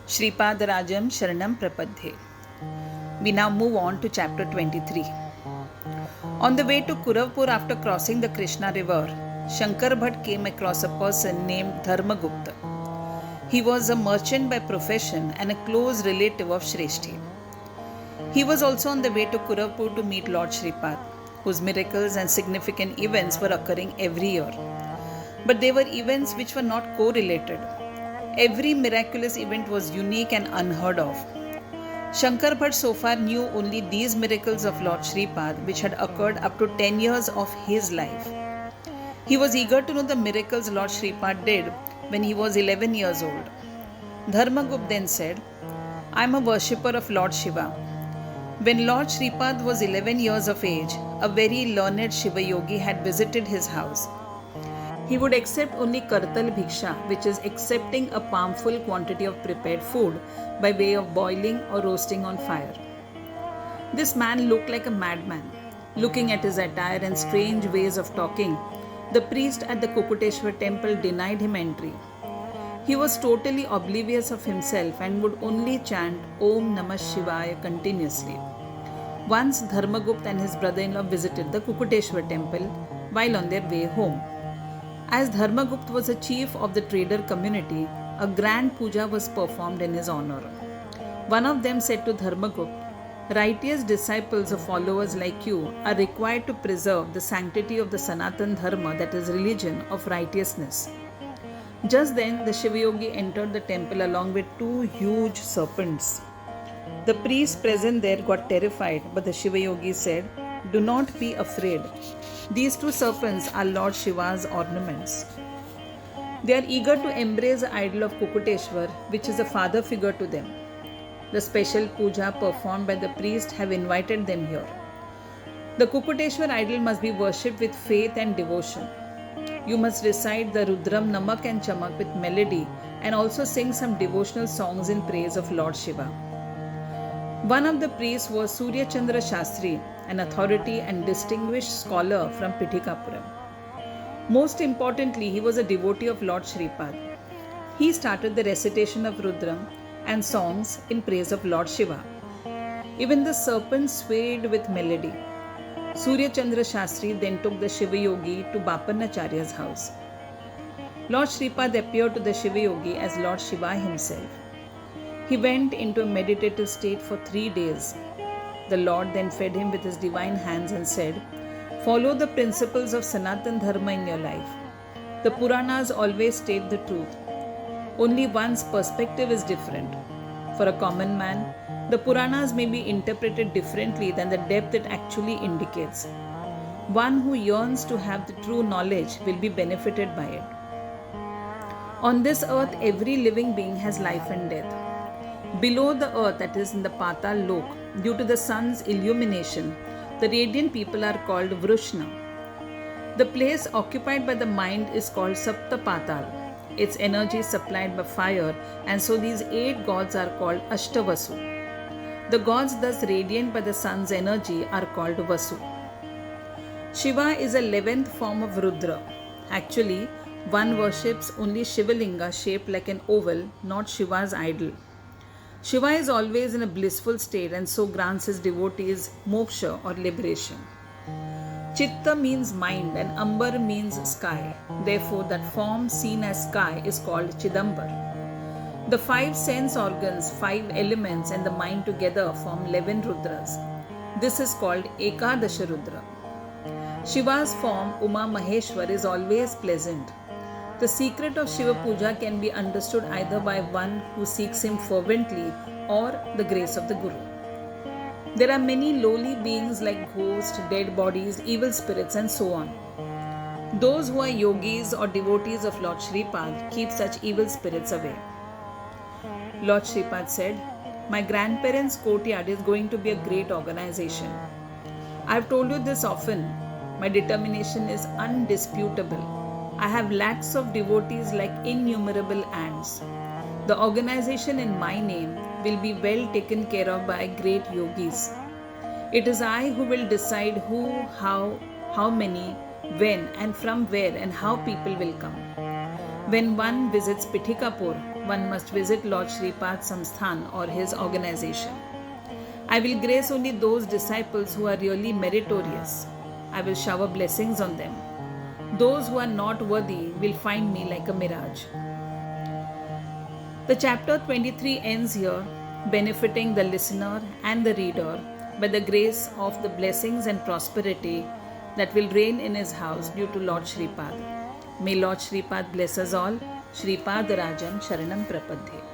Shripad Rajam Sharanam Prapadhe. We now move on to chapter 23. On the way to Kuravpur after crossing the Krishna river, Shankar Bhatt came across a person named Dharmagupta. He was a merchant by profession and a close relative of Shreshti. He was also on the way to Kuravpur to meet Lord Shripad, whose miracles and significant events were occurring every year. But they were events which were not correlated. Every miraculous event was unique and unheard of. Shankar Bhatt so far knew only these miracles of Lord Shripad, which had occurred up to 10 years of his life. He was eager to know the miracles Lord Shripad did when he was 11 years old. Dharmagupta then said, "I am a worshipper of Lord Shiva. When Lord Shripad was 11 years of age, a very learned Shiva Yogi had visited his house. He would accept only kartal bhiksha, which is accepting a palmful quantity of prepared food by way of boiling or roasting on fire. This man looked like a madman. Looking at his attire and strange ways of talking, the priest at the Kukuteshwar temple denied him entry. He was totally oblivious of himself and would only chant Om Namah Shivaya continuously. Once Dharmagupta and his brother-in-law visited the Kukuteshwar temple while on their way home. As Dharmagupta was a chief of the trader community, a grand puja was performed in his honor. One of them said to Dharmagupta, "Righteous disciples or followers like you are required to preserve the sanctity of the Sanatan Dharma, that is religion of righteousness." Just then, the Shiva Yogi entered the temple along with two huge serpents. The priests present there got terrified, but the Shiva Yogi said, "Do not be afraid. These two serpents are Lord Shiva's ornaments. They are eager to embrace the idol of Kukuteshwar, which is a father figure to them. The special puja performed by the priest have invited them here. The Kukuteshwar idol must be worshipped with faith and devotion. You must recite the Rudram Namak and Chamak with melody and also sing some devotional songs in praise of Lord Shiva." One of the priests was Surya Chandra Shastri, an authority and distinguished scholar from Pitikapuram. Most importantly, he was a devotee of Lord Shripad. He started the recitation of Rudram and songs in praise of Lord Shiva. Even the serpents swayed with melody. Surya Chandra Shastri then took the Shiva Yogi to Bapanacharya's house. Lord Shripad appeared to the Shiva Yogi as Lord Shiva himself. He went into a meditative state for 3 days. The Lord then fed him with his divine hands and said, "Follow the principles of Sanatan Dharma in your life. The Puranas always state the truth. Only one's perspective is different. For a common man, the Puranas may be interpreted differently than the depth it actually indicates. One who yearns to have the true knowledge will be benefited by it. On this earth, every living being has life and death. Below the earth, that is in the Patal Lok, due to the sun's illumination, the radiant people are called Vrushna. The place occupied by the mind is called Sapta Patal. Its energy is supplied by fire, and so these 8 gods are called Ashtavasu. The gods thus radiant by the sun's energy are called Vasu. Shiva is a 11th form of Rudra. Actually, one worships only Shivalinga shaped like an oval, not Shiva's idol. Shiva is always in a blissful state and so grants his devotees moksha or liberation. Chitta means mind and Ambar means sky. Therefore, that form seen as sky is called Chidambar. The 5 sense organs, 5 elements and the mind together form 11 Rudras. This is called Ekadasha Rudra. Shiva's form, Uma Maheshwar, is always pleasant. The secret of Shiva Pooja can be understood either by one who seeks him fervently or the grace of the Guru. There are many lowly beings like ghosts, dead bodies, evil spirits and so on. Those who are yogis or devotees of Lord Shripad keep such evil spirits away. Lord Shripad said, "My grandparents' courtyard is going to be a great organization. I have told you this often. My determination is undisputable. I have lakhs of devotees like innumerable ants. The organization in my name will be well taken care of by great yogis. It is I who will decide who, how many, when and from where and how people will come. When one visits Pithikapur, one must visit Lord Shripad's Samsthan or his organization. I will grace only those disciples who are really meritorious. I will shower blessings on them. Those who are not worthy will find me like a mirage. The chapter 23 ends here, benefiting the listener and the reader by the grace of the blessings and prosperity that will reign in his house due to Lord Shripad. May Lord Shripad bless us all. Shripad Rajam Sharanam Prapadhe.